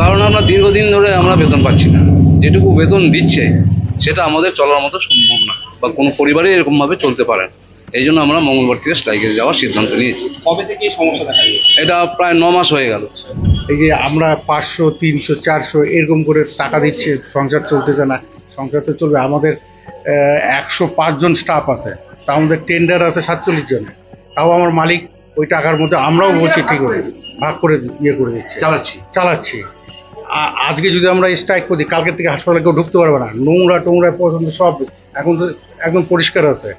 কারণ আমরা দীর্ঘদিন ধরে আমরা বেতন পাচ্ছি না, যেটুকু বেতন দিচ্ছে সেটা আমাদের চলার মতো সম্ভব না, বা কোনো পরিবারে এরকমভাবে চলতে পারে না। এই জন্য আমরা মঙ্গলবার থেকে স্ট্রাইকে যাওয়ার সিদ্ধান্ত নিয়েছি। কবে থেকে এই সমস্যা দেখা দিয়েছে? এটা প্রায় 9 মাস হয়ে গেল। এই যে আমরা 500, 300, 400 এরকম করে টাকা দিচ্ছে, সংসার চলতেছে না। সংসার তো চলবে, আমাদের 105 জন স্টাফ আছে, তা আমাদের টেন্ডার আছে 47 জনের। তাও আমার মালিক ওই টাকার মধ্যে আমরাও বলছি ঠিক করে ভাগ করে করে দিচ্ছে, চালাচ্ছি। আজকে যদি আমরা স্ট্রাইক করি, কালকে থেকে হাসপাতালে কেউ ঢুকতে পারবে না। নোংরা টোংরা পর্যন্ত সব এখন তো একদম পরিষ্কার আছে।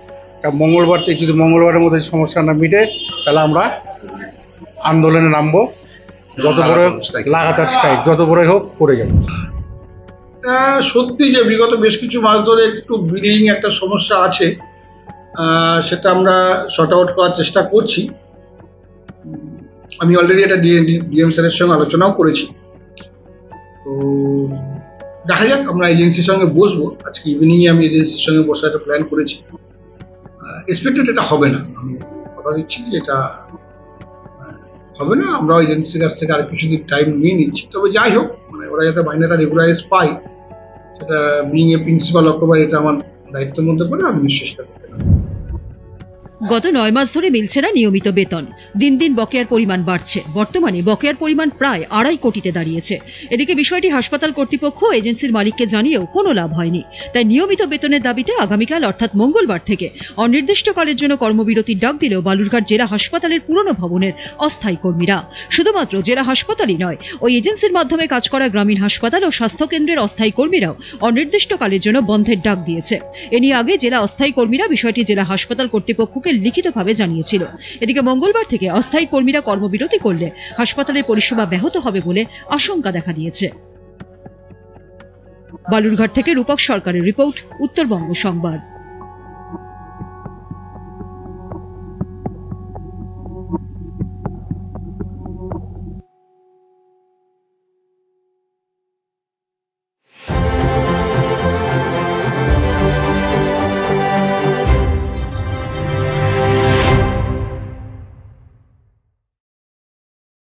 তা মঙ্গলবার থেকে যদি মঙ্গলবারের মধ্যে সমস্যা না মিটে, তাহলে আমরা আন্দোলনে নামবো, যত বড় লাগাতার স্ট্রাইক যত বড়ই হোক করে যাবো। সত্যি যে বিগত বেশ কিছু মাস ধরে একটু বিলিং একটা সমস্যা আছে, সেটা আমরা শর্ট আউট করার চেষ্টা করছি। আমি অলরেডি এটা ডিএম স্যারের সঙ্গে আলোচনাও করেছি। তো দেখা যাক, আমরা এজেন্সির সঙ্গে বসবো। আজকে ইভিনিংয়ে আমি এজেন্সির সঙ্গে বসে একটা প্ল্যান করেছি। এক্সপেক্টেড এটা হবে না, আমি কথা দিচ্ছি যে এটা হবে না। আমরা এজেন্সির কাছ থেকে আর কিছুদিন টাইম নিয়ে নিচ্ছি। তবে যাই হোক, মানে ওরা যাতে মাইনেটা রেগুলারাইজ পায়, সেটা বিং এ প্রিন্সিপাল অক্টোবর, এটা আমার দায়িত্বের মধ্যে পড়ে, আমি চেষ্টা করতে পারি। গত 9 মাস ধরে মিলছে না নিয়মিত বেতন। দিন দিন বকেয়ার পরিমাণ বাড়ছে। বর্তমানে বকেয়ার পরিমাণ প্রায় 2.5 কোটিতে দাঁড়িয়েছে। এদিকে বিষয়টি হাসপাতাল কর্তৃপক্ষ এজেন্সির মালিককে জানিয়েও কোনো লাভ হয়নি। তাই নিয়মিত বেতনের দাবিতে আগামীকাল অর্থাৎ মঙ্গলবার থেকে অনির্দিষ্টকালের জন্য কর্মবিরতির ডাক দিলেও বালুরঘাট জেলা হাসপাতালের পুরনো ভবনের অস্থায়ী কর্মীরা। শুধুমাত্র জেলা হাসপাতালই নয়, ওই এজেন্সির মাধ্যমে কাজ করা গ্রামীণ হাসপাতাল ও স্বাস্থ্যকেন্দ্রের অস্থায়ী কর্মীরাও অনির্দিষ্টকালের জন্য বন্ধের ডাক দিয়েছে। এ নিয়ে আগে জেলা অস্থায়ী কর্মীরা বিষয়টি জেলা হাসপাতাল কর্তৃপক্ষকে লিখিতভাবে জানিয়েছিল। এদিকে মঙ্গলবার থেকে অস্থায়ী কর্মীরা কর্মবিরতি করলে হাসপাতালের পরিষেবা ব্যাহত হবে বলে আশঙ্কা দেখা দিয়েছে। বালুরঘাট থেকে রূপক সরকারের রিপোর্ট, উত্তরবঙ্গ সংবাদ।